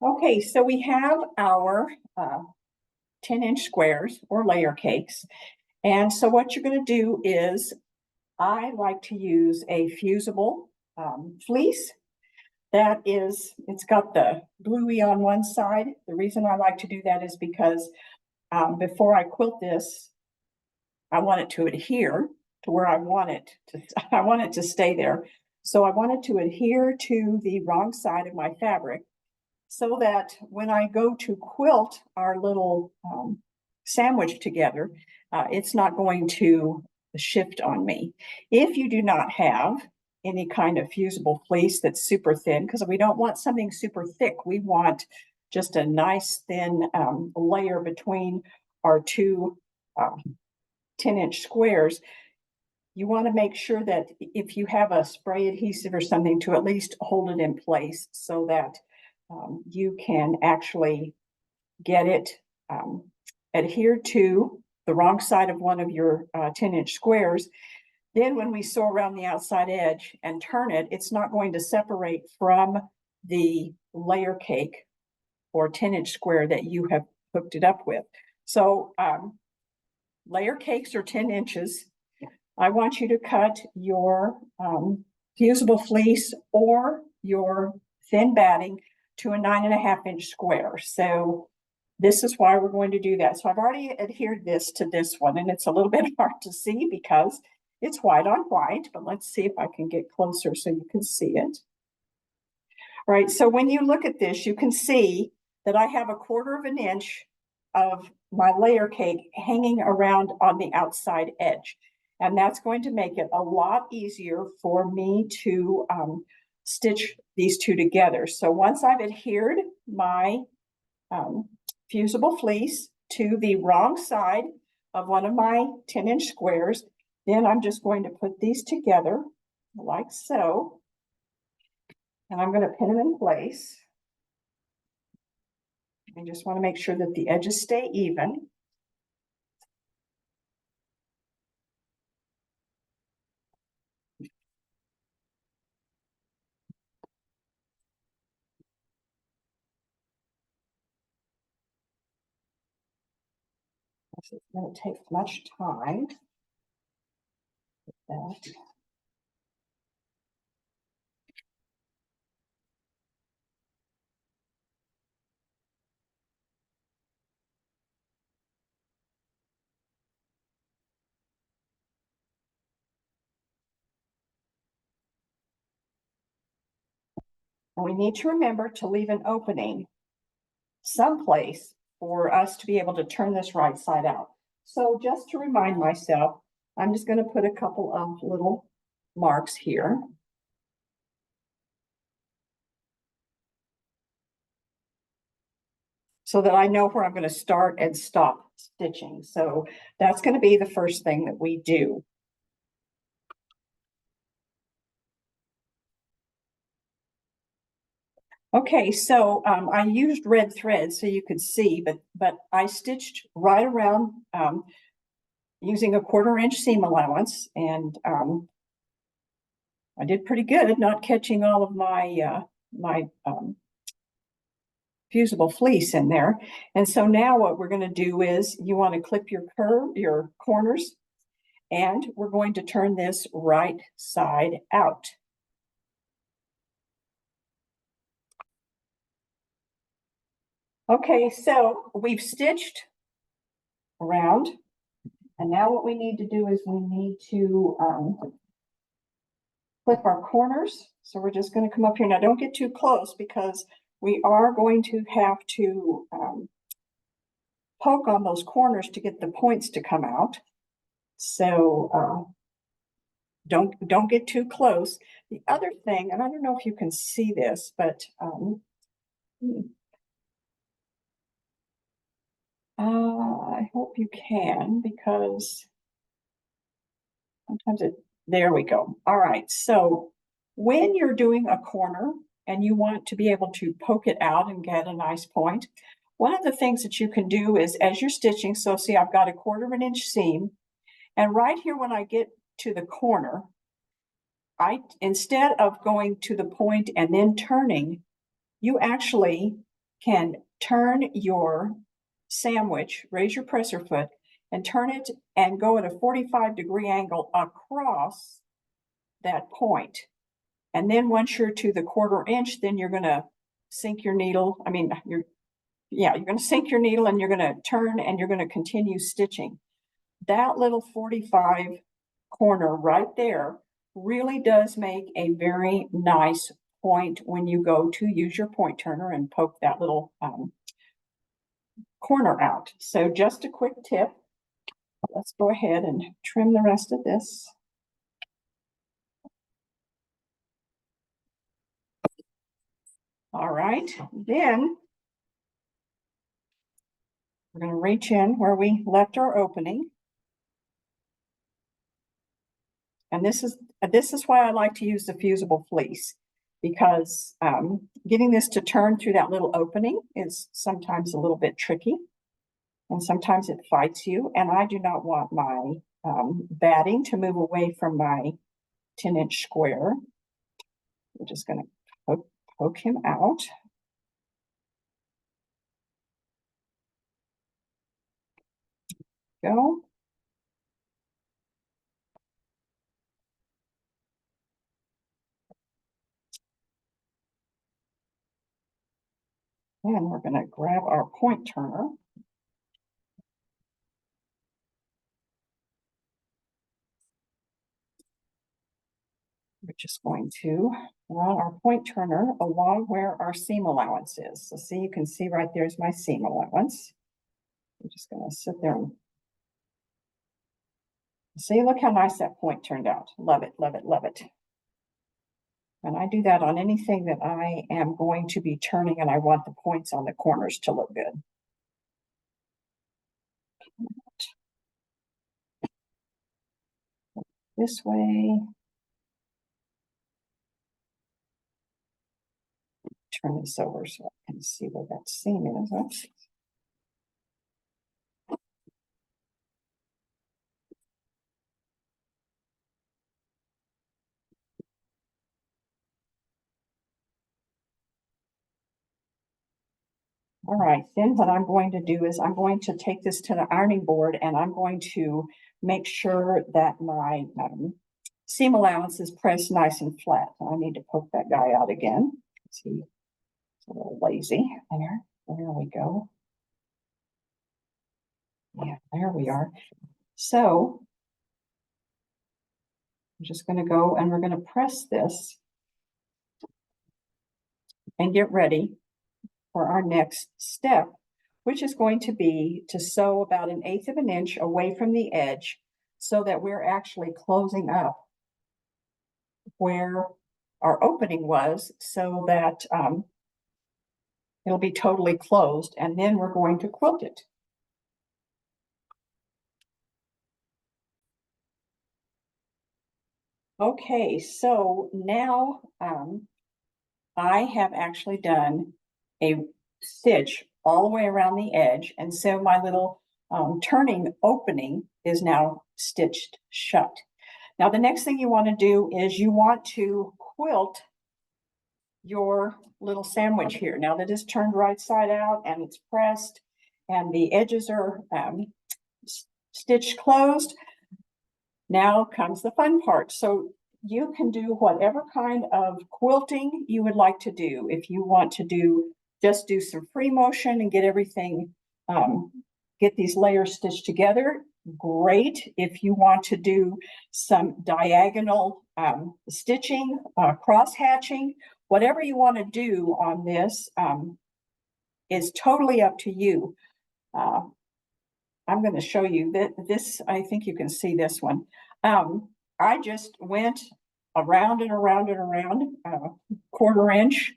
Okay, so we have our 10-inch squares or layer cakes. And so what you're going to do is I like to use a fusible fleece. It's got the bluey on one side. The reason I like to do that is because before I quilt this, I want it to adhere to where I want it to, I want it to stay there. So I want it to adhere to the wrong side of my fabric so that when I go to quilt our little sandwich together, it's not going to shift on me. If you do not have any kind of fusible fleece that's super thin, because we don't want something super thick, we want just a nice thin layer between our two 10-inch squares. You want to make sure that if you have a spray adhesive or something to at least hold it in place so that you can actually get it adhered to the wrong side of one of your 10-inch squares. Then when we sew around the outside edge and turn it, it's not going to separate from the layer cake or 10-inch square that you have hooked it up with. So layer cakes are 10 inches. I want you to cut your fusible fleece or your thin batting to a 9.5-inch square. So this is why we're going to do that. So I've already adhered this to this one, and it's a little bit hard to see because it's white on white, but let's see if I can get closer so you can see it. All right, so when you look at this, you can see that I have 1/4 inch of my layer cake hanging around on the outside edge. And that's going to make it a lot easier for me to stitch these two together. So once I've adhered my fusible fleece to the wrong side of one of my 10-inch squares, then I'm just going to put these together like so. And I'm going to pin them in place. I just want to make sure that the edges stay even. This is going to take much time. That. And we need to remember to leave an opening someplace for us to be able to turn this right side out. So just to remind myself, I'm just going to put a couple of little marks here. So that I know where I'm going to start and stop stitching. So that's going to be the first thing that we do. Okay, so I used red thread so you could see, but I stitched right around using a 1/4 inch seam allowance, and I did pretty good not catching all of my fusible fleece in there. And so now what we're going to do is you want to clip your corners, and we're going to turn this right side out. Okay, so we've stitched around, and now what we need to do is we need to clip our corners. So we're just going to come up here. Now don't get too close because we are going to have to poke on those corners to get the points to come out. So don't get too close. The other thing, and I don't know if you can see this, but I hope you can, because sometimes there we go. All right, so when you're doing a corner and you want to be able to poke it out and get a nice point, one of the things that you can do is as you're stitching, so see I've got a 1/4 inch seam, and right here when I get to the corner, instead of going to the point and then turning, you actually can turn your sandwich, raise your presser foot, and turn it and go at a 45-degree angle across that point. And then once you're to the 1/4 inch, then you're going to sink your needle. I mean, you're going to sink your needle and you're going to turn and you're going to continue stitching. That little 45 corner right there really does make a very nice point when you go to use your point turner and poke that little corner out. So just a quick tip. Let's go ahead and trim the rest of this. All right, then we're going to reach in where we left our opening. And this is why I like to use the fusible fleece, because getting this to turn through that little opening is sometimes a little bit tricky, and sometimes it fights you. And I do not want my batting to move away from my 10-inch square. We're just going to poke him out. Go. And we're going to grab our point turner. We're just going to run our point turner along where our seam allowance is. So see, you can see right there's my seam allowance. I'm just going to sit there and see, look how nice that point turned out. Love it, love it, love it. And I do that on anything that I am going to be turning and I want the points on the corners to look good. This way. Turn this over so I can see where that seam is. Oops. All right, then what I'm going to do is I'm going to take this to the ironing board and I'm going to make sure that my seam allowance is pressed nice and flat. I need to poke that guy out again. He's a little lazy. There we go. Yeah, there we are. So I'm just going to go and we're going to press this and get ready for our next step, which is going to be to sew about 1/8 of an inch away from the edge so that we're actually closing up where our opening was, so that it'll be totally closed, and then we're going to quilt it. Okay, so now I have actually done a stitch all the way around the edge, and so my little turning opening is now stitched shut. Now the next thing you want to do is you want to quilt your little sandwich here. Now that it's turned right side out and it's pressed and the edges are stitched closed, now comes the fun part. So you can do whatever kind of quilting you would like to do. If you want to just do some free motion and get everything, get these layers stitched together, great. If you want to do some diagonal stitching, cross hatching, whatever you want to do on this is totally up to you. I'm going to show you that this, I think you can see this one. I just went around and around and around, 1/4 inch,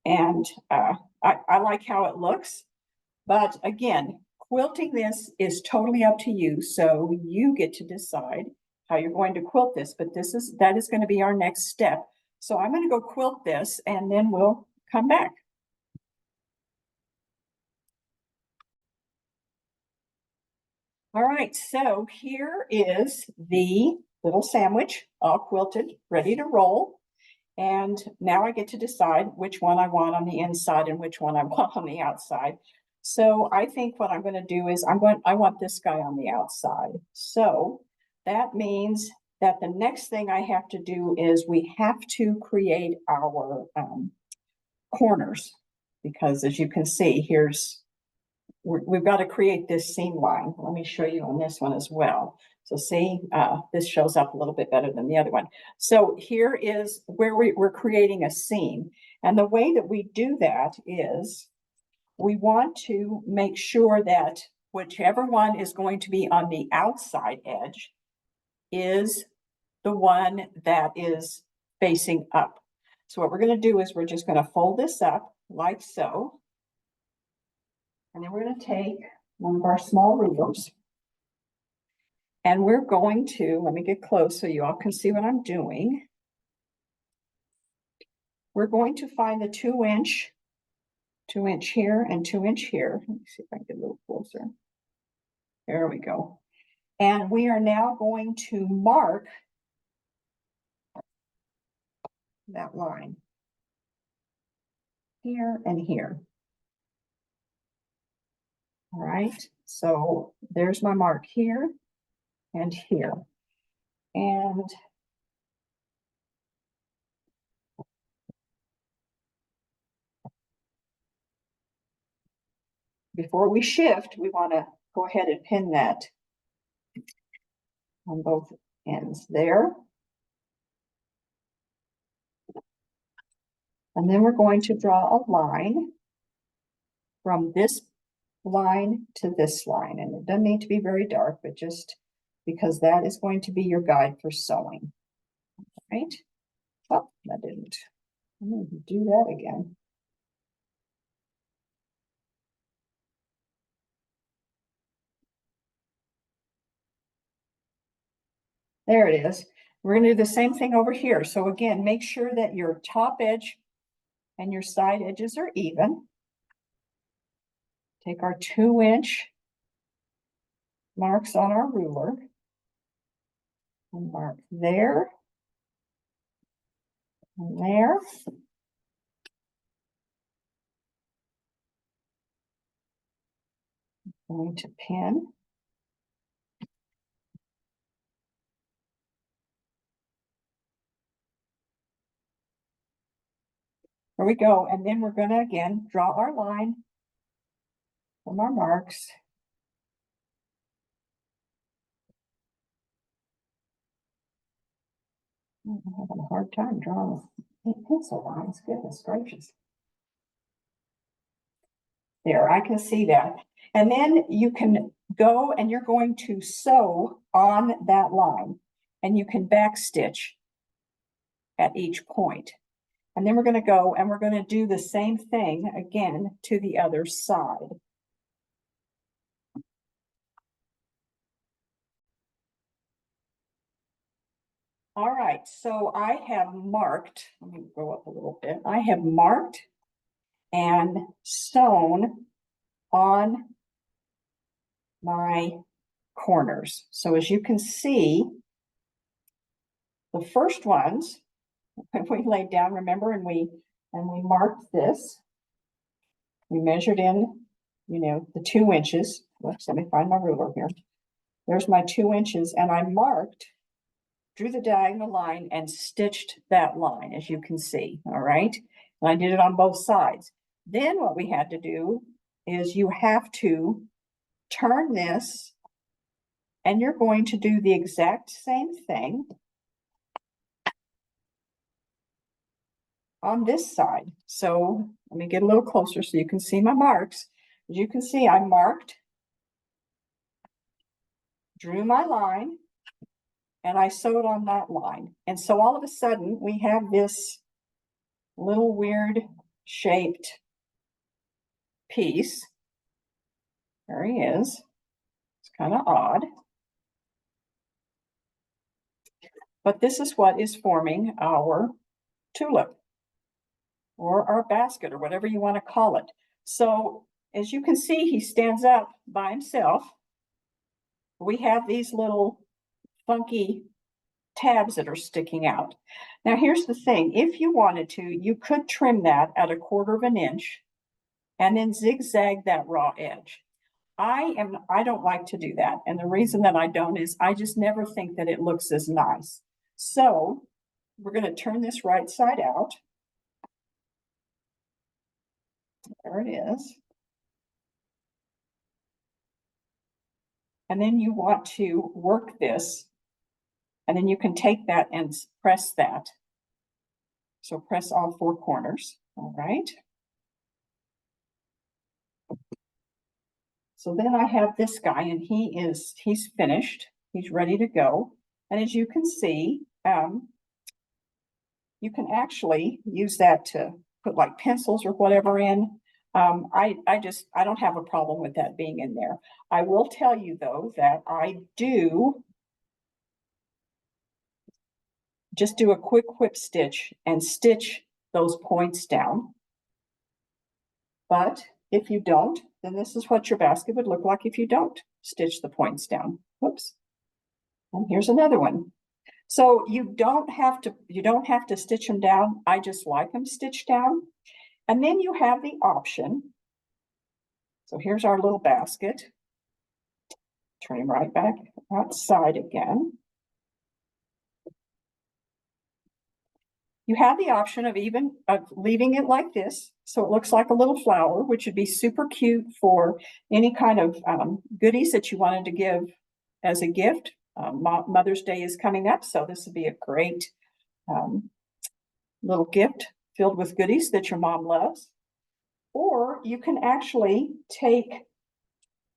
and I like how it looks. But again, quilting this is totally up to you, so you get to decide how you're going to quilt this. But that is going to be our next step. So I'm going to go quilt this, and then we'll come back. All right, so here is the little sandwich all quilted, ready to roll. And now I get to decide which one I want on the inside and which one I want on the outside. So I think what I'm going to do is I want this guy on the outside. So that means that the next thing I have to do is we have to create our corners, because as you can see, we've got to create this seam line. Let me show you on this one as well. So see, this shows up a little bit better than the other one. So here is where we're creating a seam. And the way that we do that is we want to make sure that whichever one is going to be on the outside edge is the one that is facing up. So what we're going to do is we're just going to fold this up like so. And then we're going to take one of our small rulers. And we're going to, let me get close so you all can see what I'm doing. We're going to find the 2-inch here and 2-inch here. Let me see if I can get a little closer. There we go. And we are now going to mark that line here and here. All right, so there's my mark here and here. And before we shift, we want to go ahead and pin that on both ends there. And then we're going to draw a line from this line to this line. And it doesn't need to be very dark, but just because that is going to be your guide for sewing. Right? Oh, that didn't. I'm going to do that again. There it is. We're going to do the same thing over here. So again, make sure that your top edge and your side edges are even. Take our 2-inch marks on our ruler and mark there and there. Going to pin. There we go. And then we're going to again draw our line from our marks. I'm having a hard time drawing pencil lines. Goodness gracious. There, I can see that. And then you can go and you're going to sew on that line, and you can back stitch at each point. And then we're going to go and we're going to do the same thing again to the other side. All right, so I have marked, let me go up a little bit. I have marked and sewn on my corners. So as you can see, the first ones we laid down, remember, and we marked this. We measured in, the 2 inches. Let's let me find my ruler here. There's my 2 inches, and I marked, drew the diagonal line and stitched that line, as you can see. All right, and I did it on both sides. Then what we had to do is you have to turn this, and you're going to do the exact same thing on this side. So let me get a little closer so you can see my marks. As you can see, I marked, drew my line, and I sewed on that line. And so all of a sudden we have this little weird shaped piece. There he is. It's kind of odd. But this is what is forming our tulip or our basket or whatever you want to call it. So as you can see, he stands up by himself. We have these little funky tabs that are sticking out. Now, here's the thing. If you wanted to, you could trim that at 1/4 of an inch and then zigzag that raw edge. I don't like to do that. And the reason that I don't is I just never think that it looks as nice. So we're going to turn this right side out. There it is. And then you want to work this, and then you can take that and press that. So press all 4 corners. All right. So then I have this guy, and he's finished. He's ready to go. And as you can see, you can actually use that to put like pencils or whatever in. I don't have a problem with that being in there. I will tell you though that I do just do a quick whip stitch and stitch those points down. But if you don't, then this is what your basket would look like if you don't stitch the points down. Whoops. And here's another one. So you don't have to stitch them down. I just like them stitched down. And then you have the option. So here's our little basket. Turn him right back outside again. You have the option of leaving it like this, so it looks like a little flower, which would be super cute for any kind of goodies that you wanted to give as a gift. Mother's Day is coming up, so this would be a great little gift filled with goodies that your mom loves. Or you can actually take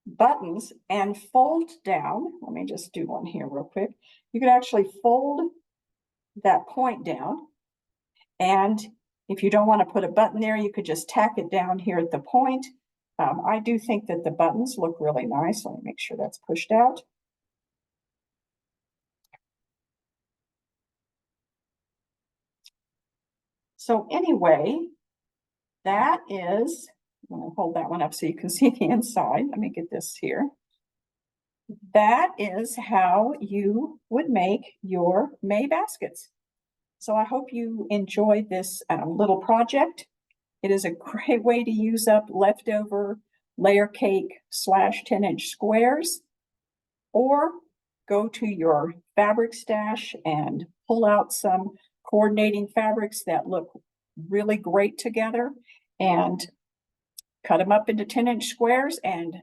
buttons and fold down. Let me just do one here real quick. You can actually fold that point down. And if you don't want to put a button there, you could just tack it down here at the point. I do think that the buttons look really nice. Let me make sure that's pushed out. So anyway, that is, I'm going to hold that one up so you can see the inside. Let me get this here. That is how you would make your May baskets. So I hope you enjoyed this little project. It is a great way to use up leftover layer cake / 10-inch squares, or go to your fabric stash and pull out some coordinating fabrics that look really great together and cut them up into 10-inch squares and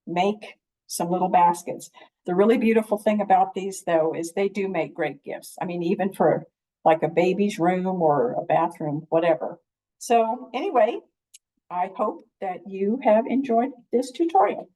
make some little baskets. The really beautiful thing about these though is they do make great gifts. I mean, even for like a baby's room or a bathroom, whatever. So anyway, I hope that you have enjoyed this tutorial.